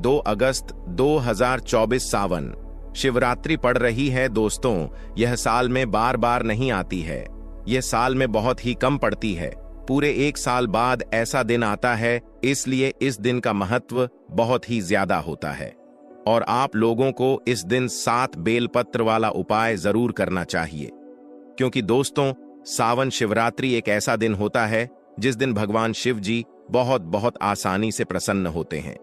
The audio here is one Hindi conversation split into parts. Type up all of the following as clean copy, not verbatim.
2 अगस्त 2024 सावन शिवरात्रि पड़ रही है। दोस्तों, यह साल में बार बार नहीं आती है, यह साल में बहुत ही कम पड़ती है। पूरे 1 साल बाद ऐसा दिन आता है, इसलिए इस दिन का महत्व बहुत ही ज्यादा होता है और आप लोगों को इस दिन 7 बेलपत्र वाला उपाय जरूर करना चाहिए, क्योंकि दोस्तों सावन शिवरात्रि एक ऐसा दिन होता है जिस दिन भगवान शिव जी बहुत आसानी से प्रसन्न होते हैं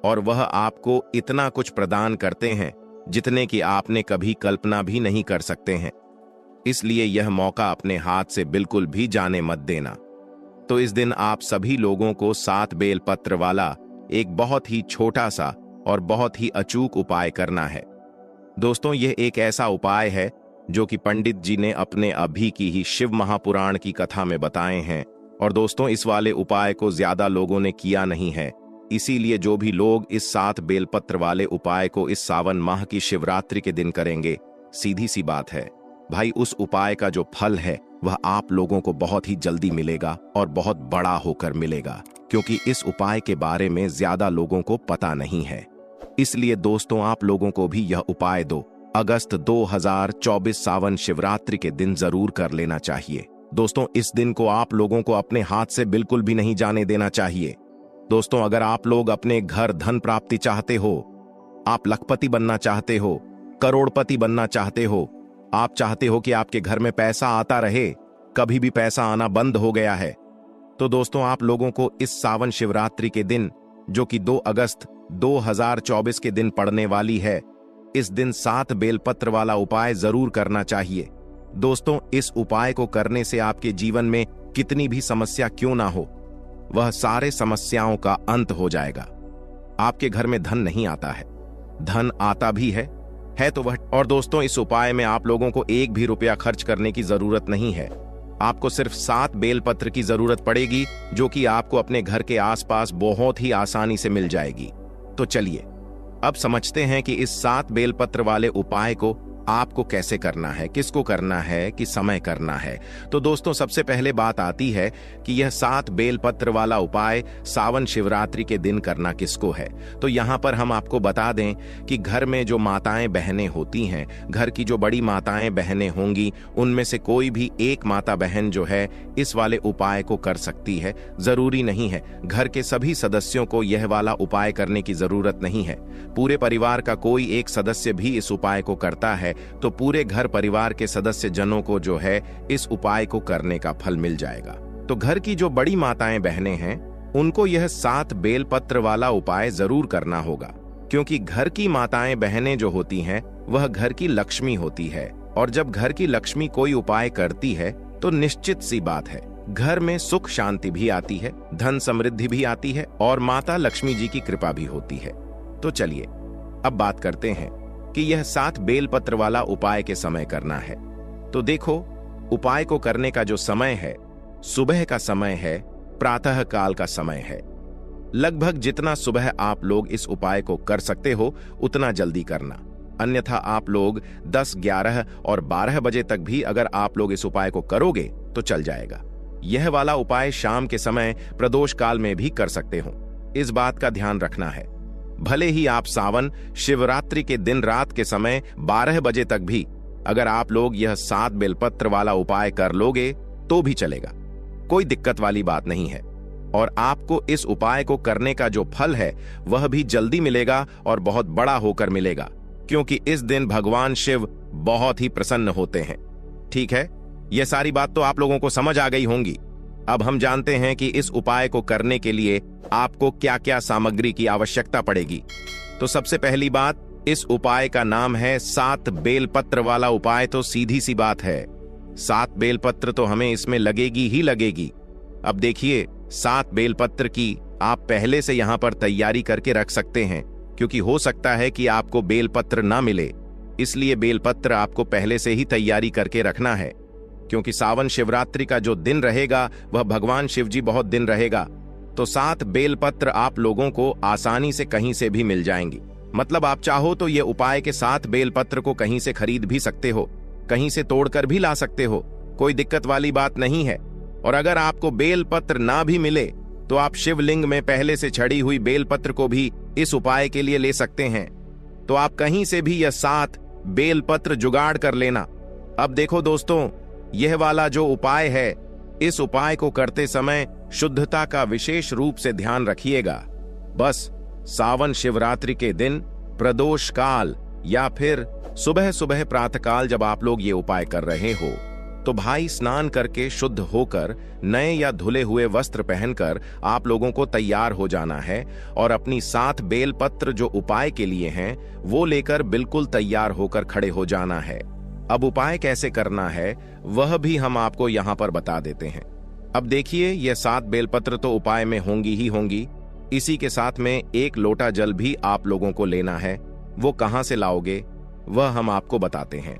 और वह आपको इतना कुछ प्रदान करते हैं जितने कि आपने कभी कल्पना भी नहीं कर सकते हैं। इसलिए यह मौका अपने हाथ से बिल्कुल भी जाने मत देना। तो इस दिन आप सभी लोगों को 7 बेलपत्र वाला एक बहुत ही छोटा सा और बहुत ही अचूक उपाय करना है। दोस्तों, यह एक ऐसा उपाय है जो कि पंडित जी ने अपने अभी की ही शिव महापुराण की कथा में बताए हैं। और दोस्तों, इस वाले उपाय को ज्यादा लोगों ने किया नहीं है, इसीलिए जो भी लोग इस 7 बेलपत्र वाले उपाय को इस सावन माह की शिवरात्रि के दिन करेंगे, सीधी सी बात है भाई, उस उपाय का जो फल है वह आप लोगों को बहुत ही जल्दी मिलेगा और बहुत बड़ा होकर मिलेगा, क्योंकि इस उपाय के बारे में ज्यादा लोगों को पता नहीं है। इसलिए दोस्तों, आप लोगों को भी यह उपाय 2 अगस्त 2024 सावन शिवरात्रि के दिन जरूर कर लेना चाहिए। दोस्तों, इस दिन को आप लोगों को अपने हाथ से बिल्कुल भी नहीं जाने देना चाहिए। दोस्तों, अगर आप लोग अपने घर धन प्राप्ति चाहते हो, आप लखपति बनना चाहते हो, करोड़पति बनना चाहते हो, आप चाहते हो कि आपके घर में पैसा आता रहे, कभी भी पैसा आना बंद हो गया है, तो दोस्तों आप लोगों को इस सावन शिवरात्रि के दिन, जो कि 2 अगस्त 2024 के दिन पड़ने वाली है, इस दिन 7 बेलपत्र वाला उपाय जरूर करना चाहिए। दोस्तों, इस उपाय को करने से आपके जीवन में कितनी भी समस्या क्यों ना हो, वह सारे समस्याओं का अंत हो जाएगा। आपके घर में धन नहीं आता है, धन आता भी है तो वह। और दोस्तों, इस उपाय में आप लोगों को 1 भी रुपया खर्च करने की जरूरत नहीं है। आपको सिर्फ 7 बेलपत्र की जरूरत पड़ेगी, जो कि आपको अपने घर के आसपास बहुत ही आसानी से मिल जाएगी। तो चलिए अब समझते हैं कि इस 7 बेलपत्र वाले उपाय को आपको कैसे करना है, किसको करना है, कि समय करना है। तो दोस्तों, सबसे पहले बात आती है कि यह 7 बेलपत्र वाला उपाय सावन शिवरात्रि के दिन करना किसको है। तो यहाँ पर हम आपको बता दें कि घर में जो माताएं बहनें होती हैं, घर की जो बड़ी माताएं बहनें होंगी, उनमें से कोई भी एक माता बहन जो है इस वाले उपाय को कर सकती है। जरूरी नहीं है घर के सभी सदस्यों को यह वाला उपाय करने की जरूरत नहीं है। पूरे परिवार का कोई एक सदस्य भी इस उपाय को करता है तो पूरे घर परिवार के सदस्य जनों को जो है इस उपाय को करने का फल मिल जाएगा। तो घर की जो बड़ी माताएं बहनें हैं, उनको यह 7 बेलपत्र वाला उपाय जरूर करना होगा, क्योंकि घर की माताएं बहनें जो होती हैं वह घर की लक्ष्मी होती है। और जब घर की लक्ष्मी कोई उपाय करती है तो निश्चित सी बात है घर में सुख शांति भी आती है, धन समृद्धि भी आती है और माता लक्ष्मी जी की कृपा भी होती है। तो चलिए अब बात करते हैं कि यह 7 बेलपत्र वाला उपाय के समय करना है। तो देखो, उपाय को करने का जो समय है, सुबह का समय है, प्रातः काल का समय है। लगभग जितना सुबह आप लोग इस उपाय को कर सकते हो उतना जल्दी करना, अन्यथा आप लोग 10, 11 और 12 बजे तक भी अगर आप लोग इस उपाय को करोगे तो चल जाएगा। यह वाला उपाय शाम के समय प्रदोष काल में भी कर सकते हो, इस बात का ध्यान रखना है। भले ही आप सावन शिवरात्रि के दिन रात के समय 12 बजे तक भी अगर आप लोग यह 7 बेलपत्र वाला उपाय कर लोगे तो भी चलेगा, कोई दिक्कत वाली बात नहीं है। और आपको इस उपाय को करने का जो फल है वह भी जल्दी मिलेगा और बहुत बड़ा होकर मिलेगा, क्योंकि इस दिन भगवान शिव बहुत ही प्रसन्न होते हैं। ठीक है, यह सारी बात तो आप लोगों को समझ आ गई होंगी। अब हम जानते हैं कि इस उपाय को करने के लिए आपको क्या क्या सामग्री की आवश्यकता पड़ेगी। तो सबसे पहली बात, इस उपाय का नाम है 7 बेलपत्र वाला उपाय। तो सीधी सी बात है, 7 बेलपत्र तो हमें इसमें लगेगी ही लगेगी। अब देखिए, 7 बेलपत्र की आप पहले से यहां पर तैयारी करके रख सकते हैं, क्योंकि हो सकता है कि आपको बेलपत्र ना मिले, इसलिए बेलपत्र आपको पहले से ही तैयारी करके रखना है। क्योंकि सावन शिवरात्रि का जो दिन रहेगा वह भगवान शिव जी बहुत दिन रहेगा, तो 7 बेलपत्र आप लोगों को आसानी से कहीं से भी मिल जाएंगी। मतलब आप चाहो तो ये उपाय के 7 बेलपत्र को कहीं से खरीद भी सकते हो, कहीं से तोड़कर भी ला सकते हो, कोई दिक्कत वाली बात नहीं है। और अगर आपको बेलपत्र ना भी मिले तो आप शिवलिंग में पहले से छड़ी हुई बेलपत्र को भी इस उपाय के लिए ले सकते हैं। तो आप कहीं से भी यह 7 बेलपत्र जुगाड़ कर लेना। अब देखो दोस्तों, यह वाला जो उपाय है, इस उपाय को करते समय शुद्धता का विशेष रूप से ध्यान रखिएगा। बस सावन शिवरात्रि के दिन प्रदोष काल या फिर सुबह सुबह प्रातःकाल जब आप लोग ये उपाय कर रहे हो, तो भाई स्नान करके शुद्ध होकर नए या धुले हुए वस्त्र पहनकर आप लोगों को तैयार हो जाना है और अपनी 7 बेलपत्र जो उपाय के लिए हैं वो लेकर बिल्कुल तैयार होकर खड़े हो जाना है। अब उपाय कैसे करना है वह भी हम आपको यहाँ पर बता देते हैं। अब देखिए, यह 7 बेलपत्र तो उपाय में होंगी ही होंगी, इसी के साथ में 1 लोटा जल भी आप लोगों को लेना है। वो कहां से लाओगे वह हम आपको बताते हैं।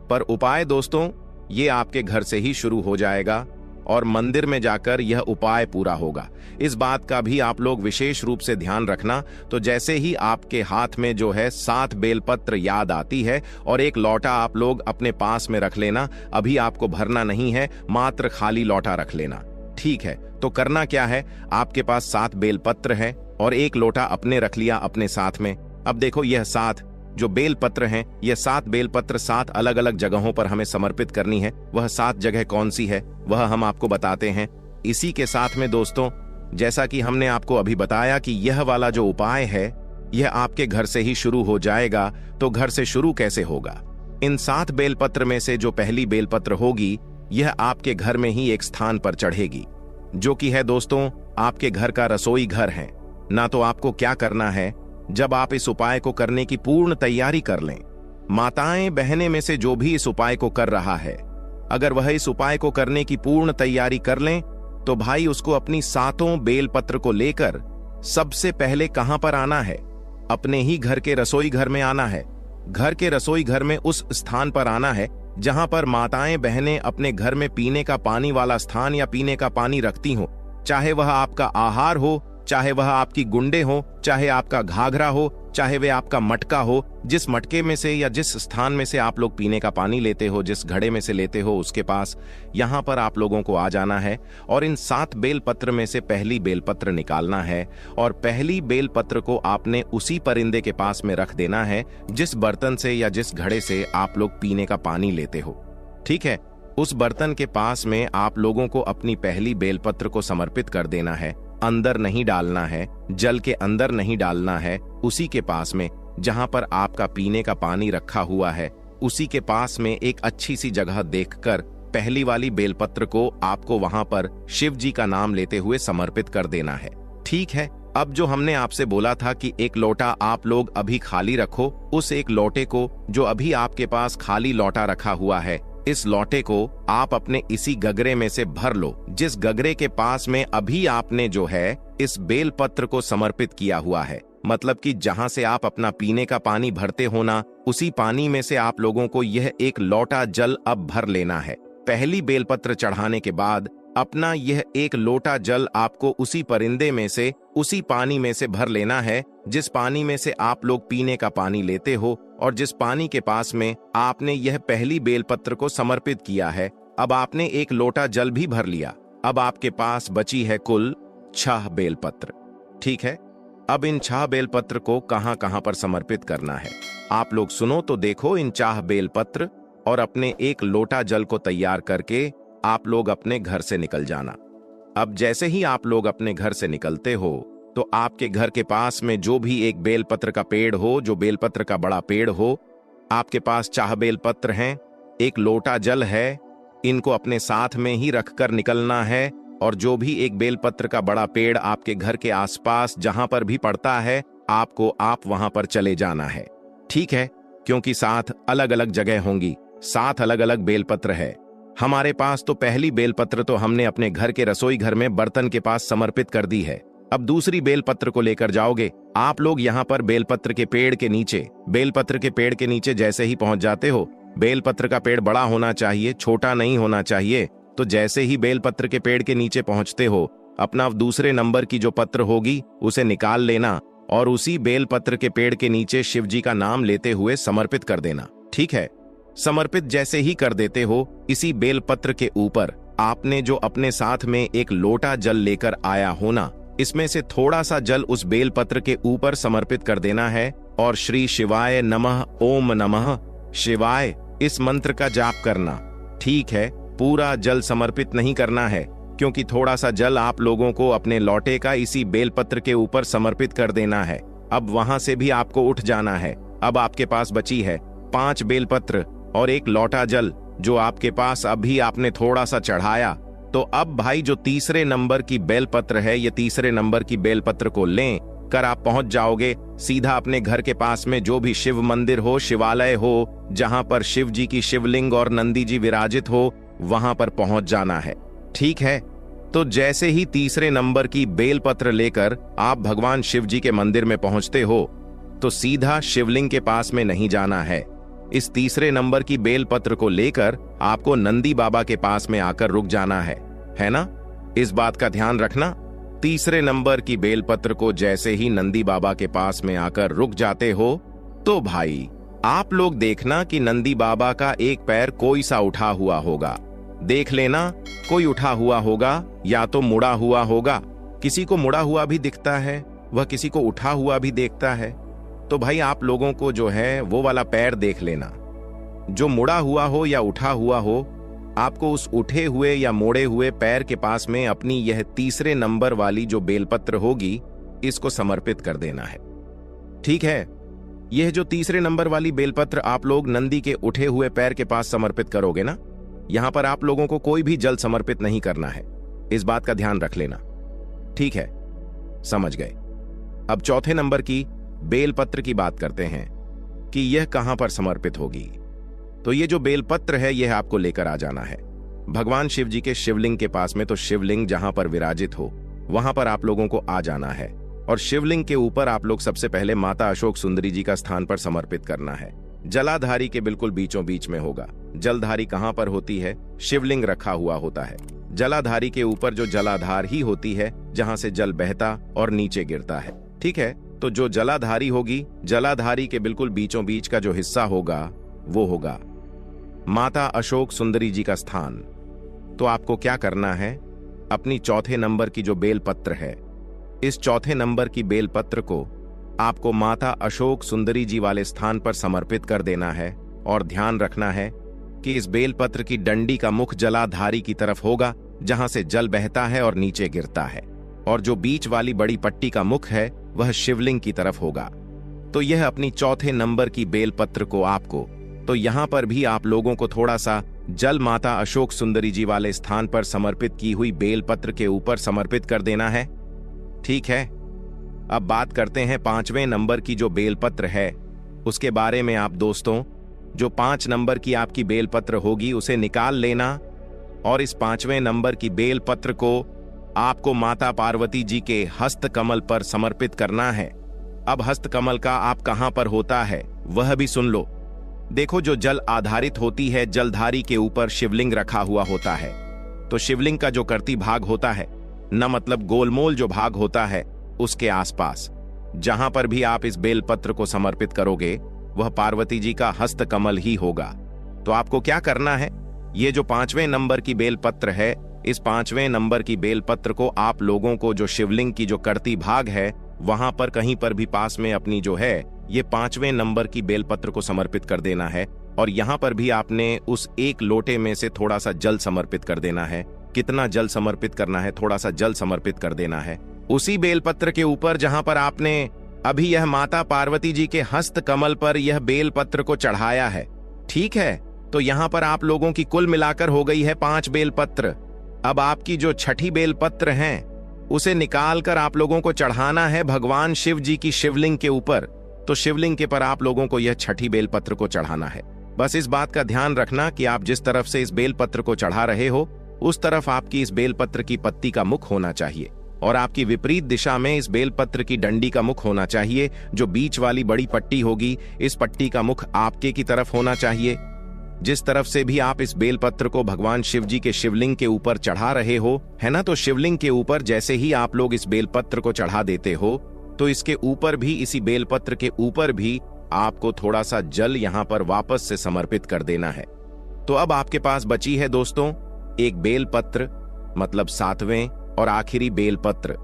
पर उपाय दोस्तों ये आपके घर से ही शुरू हो जाएगा और मंदिर में जाकर यह उपाय पूरा होगा। इस बात का भी आप लोग विशेष रूप से ध्यान रखना। तो जैसे ही आपके हाथ में जो है 7 बेलपत्र याद आती है और 1 लौटा आप लोग अपने पास में रख लेना। अभी आपको भरना नहीं है, मात्र खाली लौटा रख लेना। ठीक है, तो करना क्या है, आपके पास 7 बेलपत्र है और 1 लोटा अपने रख लिया अपने साथ में। अब देखो, यह 7 जो बेलपत्र हैं, यह 7 बेलपत्र 7 अलग अलग जगहों पर हमें समर्पित करनी है। वह 7 जगह कौन सी है वह हम आपको बताते हैं। इसी के साथ में दोस्तों, जैसा कि हमने आपको अभी बताया कि यह वाला जो उपाय है यह आपके घर से ही शुरू हो जाएगा। तो घर से शुरू कैसे होगा? इन 7 बेलपत्र में से जो पहली बेलपत्र होगी यह आपके घर में ही एक स्थान पर चढ़ेगी, जो कि है दोस्तों आपके घर का रसोई घर है ना। तो आपको क्या करना है, जब आप इस उपाय को करने की पूर्ण तैयारी कर लें, माताएं बहनें में से जो भी इस उपाय को कर रहा है, अगर वह इस उपाय को करने की पूर्ण तैयारी कर लें, तो भाई उसको अपनी 7 बेलपत्र को लेकर सबसे पहले कहां पर आना है? अपने ही घर के रसोई घर में आना है। घर के रसोई घर में उस स्थान पर आना है जहां पर माताएं बहनें अपने घर में पीने का पानी वाला स्थान या पीने का पानी रखती हो, चाहे वह आपका आहार हो, चाहे वह आपकी गुंडे हो, चाहे आपका घाघरा हो, चाहे वह आपका मटका हो। जिस मटके में से या जिस स्थान में से आप लोग पीने का पानी लेते हो, जिस घड़े में से लेते हो, उसके पास यहां पर आप लोगों को आ जाना है और इन 7 बेलपत्र में से पहली बेलपत्र निकालना है और पहली बेलपत्र को आपने उसी परिंदे के पास में रख देना है जिस बर्तन से या जिस घड़े से आप लोग पीने का पानी लेते हो। ठीक है, उस बर्तन के पास में आप लोगों को अपनी पहली बेलपत्र को समर्पित कर देना है। अंदर नहीं डालना है, जल के अंदर नहीं डालना है, उसी के पास में जहां पर आपका पीने का पानी रखा हुआ है, उसी के पास में एक अच्छी सी जगह देखकर पहली वाली बेलपत्र को आपको वहां पर शिव जी का नाम लेते हुए समर्पित कर देना है। ठीक है, अब जो हमने आपसे बोला था कि 1 लोटा आप लोग अभी खाली रखो, उस 1 लोटे को जो अभी आपके पास खाली लोटा रखा हुआ है, इस लोटे को आप अपने इसी गगरे में से भर लो, जिस गगरे के पास में अभी आपने जो है इस बेलपत्र को समर्पित किया हुआ है। मतलब कि जहां से आप अपना पीने का पानी भरते हो ना, उसी पानी में से आप लोगों को यह 1 लोटा जल अब भर लेना है। पहली बेलपत्र चढ़ाने के बाद अपना यह 1 लोटा जल आपको उसी परिंदे में से, उसी पानी में से भर लेना है जिस पानी में से आप लोग पीने का पानी लेते हो और जिस पानी के पास में आपने यह पहली बेलपत्र को समर्पित किया है। अब आपने 1 लोटा जल भी भर लिया। अब आपके पास बची है कुल 6 बेलपत्र। ठीक है, अब इन 6 बेलपत्र को कहां कहां पर समर्पित करना है आप लोग सुनो तो देखो। इन 6 बेलपत्र और अपने 1 लोटा जल को तैयार करके आप लोग अपने घर से निकल जाना। अब जैसे ही आप लोग अपने घर से निकलते हो तो आपके घर के पास में जो भी एक बेलपत्र का पेड़ हो, जो बेलपत्र का बड़ा पेड़ हो, आपके पास 4 बेलपत्र हैं, 1 लोटा जल है, इनको अपने साथ में ही रखकर निकलना है। और जो भी एक बेलपत्र का बड़ा पेड़ आपके घर के आसपास जहां पर भी पड़ता है, आपको आप वहां पर चले जाना है। ठीक है, क्योंकि 7 अलग अलग जगह होंगी, 7 अलग अलग बेलपत्र है। हमारे पास तो पहली बेलपत्र तो हमने अपने घर के रसोई घर में बर्तन के पास समर्पित कर दी है। अब दूसरी बेलपत्र को लेकर जाओगे आप लोग यहाँ पर बेलपत्र के पेड़ के नीचे। बेलपत्र के पेड़ के नीचे जैसे ही पहुंच जाते हो, बेलपत्र का पेड़ बड़ा होना चाहिए, छोटा नहीं होना चाहिए। तो जैसे ही बेलपत्र के पेड़ के नीचे पहुंचते हो, अपना दूसरे नंबर की जो पत्र होगी उसे निकाल लेना और उसी बेलपत्र के पेड़ के नीचे शिव जी का नाम लेते हुए समर्पित कर देना। ठीक है, समर्पित जैसे ही कर देते हो, इसी बेलपत्र के ऊपर आपने जो अपने साथ में 1 लोटा जल लेकर आया हो ना, इसमें से थोड़ा सा जल उस बेलपत्र के ऊपर समर्पित कर देना है और श्री शिवाय नमः, ओम नमः शिवाय इस मंत्र का जाप करना। ठीक है, पूरा जल समर्पित नहीं करना है, क्योंकि थोड़ा सा जल आप लोगों को अपने लौटे का इसी बेलपत्र के ऊपर समर्पित कर देना है। अब वहां से भी आपको उठ जाना है। अब आपके पास बची है 5 बेलपत्र और 1 लौटा जल, जो आपके पास अभी आपने थोड़ा सा चढ़ाया। तो अब भाई जो तीसरे नंबर की बेलपत्र है, ये तीसरे नंबर की बेलपत्र को लें कर आप पहुंच जाओगे सीधा अपने घर के पास में जो भी शिव मंदिर हो, शिवालय हो, जहां पर शिव जी की शिवलिंग और नंदी जी विराजित हो, वहां पर पहुंच जाना है। ठीक है, तो जैसे ही तीसरे नंबर की बेलपत्र लेकर आप भगवान शिव जी के मंदिर में पहुंचते हो, तो सीधा शिवलिंग के पास में नहीं जाना है। इस तीसरे नंबर की बेलपत्र को लेकर आपको नंदी बाबा के पास में आकर रुक जाना है ना? इस बात का ध्यान रखना। तीसरे नंबर की बेलपत्र को जैसे ही नंदी बाबा के पास में आकर रुक जाते हो, तो भाई आप लोग देखना कि नंदी बाबा का एक पैर कोई सा उठा हुआ होगा। देख लेना, कोई उठा हुआ होगा या तो मुड़ा हुआ होगा। किसी को मुड़ा हुआ भी दिखता है, वह किसी को उठा हुआ भी देखता है। तो भाई आप लोगों को जो है वो वाला पैर देख लेना, जो मुड़ा हुआ हो या उठा हुआ हो। आपको उस उठे हुए या मोड़े हुए पैर के पास में अपनी यह तीसरे नंबर वाली जो बेलपत्र होगी, इसको समर्पित कर देना है। ठीक है, यह जो तीसरे नंबर वाली बेलपत्र आप लोग नंदी के उठे हुए पैर के पास समर्पित करोगे ना, यहां पर आप लोगों को कोई भी जल समर्पित नहीं करना है। इस बात का ध्यान रख लेना। ठीक है, समझ गए। अब चौथे नंबर की बेलपत्र की बात करते हैं कि यह कहां पर समर्पित होगी। तो ये जो बेलपत्र है, यह आपको लेकर आ जाना है भगवान शिव जी के शिवलिंग के पास में। तो शिवलिंग जहां पर विराजित हो, वहां पर आप लोगों को आ जाना है और शिवलिंग के ऊपर आप लोग सबसे पहले माता अशोक सुंदरी जी का स्थान पर समर्पित करना है। जलाधारी के बिल्कुल बीचों बीच में होगा। जलधारी कहां पर होती है? शिवलिंग रखा हुआ होता है। जलाधारी के ऊपर जो जलाधार ही होती है, जहां से जल बहता और नीचे गिरता है। ठीक है, तो जो जलाधारी होगी, जलाधारी के बिल्कुल बीचों बीच का जो हिस्सा होगा, वो होगा माता अशोक सुंदरी जी का स्थान। तो आपको क्या करना है? अपनी चौथे नंबर की जो बेलपत्र है, इस चौथे नंबर की बेलपत्र को आपको माता अशोक सुंदरी जी वाले स्थान पर समर्पित कर देना है। और ध्यान रखना है कि इस बेलपत्र की डंडी का मुख जलाधारी की तरफ होगा, जहां से जल बहता है और नीचे गिरता है। और जो बीच वाली बड़ी पट्टी का मुख है, वह शिवलिंग की तरफ होगा। तो यह अपनी चौथे नंबर की बेलपत्र को आपको, तो यहां पर भी आप लोगों को थोड़ा सा जल माता अशोक सुंदरी जी वाले स्थान पर समर्पित की हुई बेलपत्र के ऊपर समर्पित कर देना है। ठीक है, अब बात करते हैं 5वें नंबर की जो बेलपत्र है, उसके बारे में। आप दोस्तों, जो 5 नंबर की आपकी बेलपत्र होगी, उसे निकाल लेना और इस 5वें नंबर की बेलपत्र को आपको माता पार्वती जी के हस्त कमल पर समर्पित करना है। अब हस्त कमल का आप कहां पर होता है, वह भी सुन लो। देखो, जो जल आधारित होती है, जलधारी के ऊपर शिवलिंग रखा हुआ होता है। तो शिवलिंग का जो कर्ती भाग होता है न, मतलब गोलमोल जो भाग होता है, उसके आसपास जहां पर भी आप इस बेलपत्र को समर्पित करोगे, वह पार्वती जी का हस्त कमल ही होगा। तो आपको क्या करना है? ये जो 5वें नंबर की बेलपत्र है, इस 5वें नंबर की बेलपत्र को आप लोगों को जो शिवलिंग की जो कर्ती भाग है, वहां पर कहीं पर भी पास में अपनी जो है ये 5वें नंबर की बेलपत्र को समर्पित कर देना है। और यहां पर भी आपने उस एक लोटे में से थोड़ा सा जल समर्पित कर देना है। कितना जल समर्पित करना है? थोड़ा सा जल समर्पित कर देना है उसी बेलपत्र के ऊपर जहां पर आपने अभी यह माता पार्वती जी के हस्त कमल पर यह बेलपत्र को चढ़ाया है। ठीक है, तो यहां पर आप लोगों की कुल मिलाकर हो गई है 5 बेलपत्र। अब आपकी जो छठी बेलपत्र है, उसे निकालकर आप लोगों को चढ़ाना है भगवान शिव जी की शिवलिंग के ऊपर। तो शिवलिंग के पर आप लोगों को यह छठी बेलपत्र को चढ़ाना है। बस इस बात का ध्यान रखना कि आप जिस तरफ से इस बेलपत्र को चढ़ा रहे हो, उस तरफ आपकी इस बेलपत्र की पत्ती का मुख होना चाहिए और आपकी विपरीत दिशा में इस बेलपत्र की डंडी का मुख होना चाहिए। जो बीच वाली बड़ी पट्टी होगी, इस पट्टी का मुख आपके की तरफ होना चाहिए। जिस तरफ से भी आप इस बेलपत्र को भगवान शिव जी के शिवलिंग के ऊपर चढ़ा रहे हो, है ना, तो शिवलिंग के ऊपर जैसे ही आप लोग इस बेलपत्र को चढ़ा देते हो, तो इसके ऊपर भी, इसी बेलपत्र के ऊपर भी आपको थोड़ा सा जल यहां पर वापस से समर्पित कर देना है। तो अब आपके पास बची है दोस्तों एक बेलपत्र, मतलब 7वें और आखिरी बेलपत्र।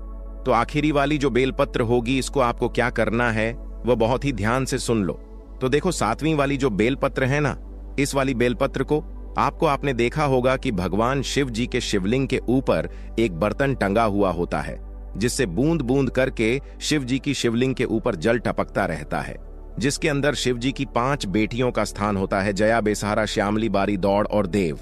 तो आखिरी वाली जो बेलपत्र होगी, इसको आपको क्या करना है वह बहुत ही ध्यान से सुन लो। तो देखो, 7वीं वाली जो बेलपत्र है ना, इस वाली बेलपत्र को आपने देखा होगा कि भगवान शिव जी के शिवलिंग के ऊपर एक बर्तन टंगा हुआ होता है, जिससे बूंद बूंद करके शिव जी की शिवलिंग के ऊपर जल टपकता रहता है, जिसके अंदर शिव जी की 5 बेटियों का स्थान होता है, जया, बेसहारा, श्यामली, बारी, दौड़ और देव।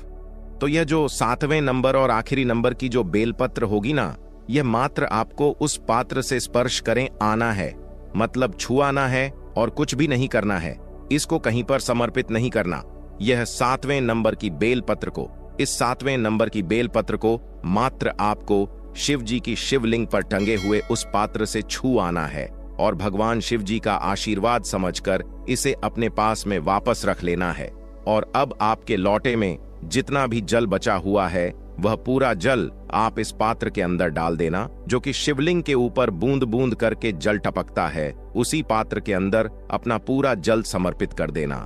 तो यह जो 7वें नंबर और आखिरी नंबर की जो बेलपत्र होगी ना, यह मात्र आपको उस पात्र से स्पर्श करें आना है, मतलब छुआना है और कुछ भी नहीं करना है। इसको कहीं पर समर्पित नहीं करना। यह 7वें नंबर की बेलपत्र को, इस 7वें नंबर की बेलपत्र को मात्र आपको शिव जी की शिवलिंग पर टंगे हुए उस पात्र से छू आना है और भगवान शिव जी का आशीर्वाद समझकर इसे अपने पास में वापस रख लेना है। और अब आपके लौटे में जितना भी जल बचा हुआ है, वह पूरा जल आप इस पात्र के अंदर डाल देना, जो कि शिवलिंग के ऊपर बूंद बूंद करके जल टपकता है। उसी पात्र के अंदर अपना पूरा जल समर्पित कर देना।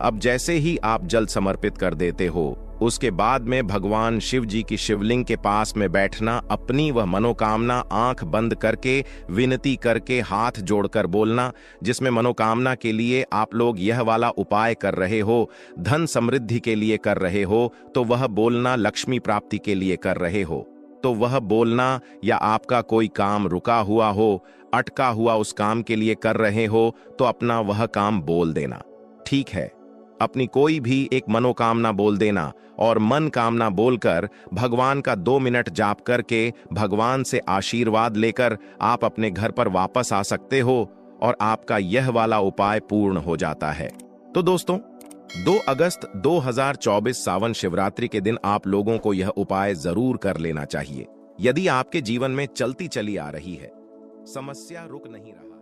अब जैसे ही आप जल समर्पित कर देते हो, उसके बाद में भगवान शिव जी की शिवलिंग के पास में बैठना, अपनी वह मनोकामना आंख बंद करके, विनती करके, हाथ जोड़कर बोलना, जिसमें मनोकामना के लिए आप लोग यह वाला उपाय कर रहे हो, धन समृद्धि के लिए कर रहे हो, तो वह बोलना लक्ष्मी प्राप्ति के लिए कर रहे हो, तो वह बोलना, या आपका कोई काम रुका हुआ हो, अटका हुआ उस काम के लिए कर रहे हो, तो अपना वह काम बोल देना। ठीक है, अपनी कोई भी एक मनोकामना बोल देना और मन कामना बोलकर भगवान का 2 मिनट जाप करके भगवान से आशीर्वाद लेकर आप अपने घर पर वापस आ सकते हो और आपका यह वाला उपाय पूर्ण हो जाता है। तो दोस्तों, 2 अगस्त 2024 सावन शिवरात्रि के दिन आप लोगों को यह उपाय जरूर कर लेना चाहिए। यदि आपके जीवन में चलती चली आ रही है समस्या, रुक नहीं रहा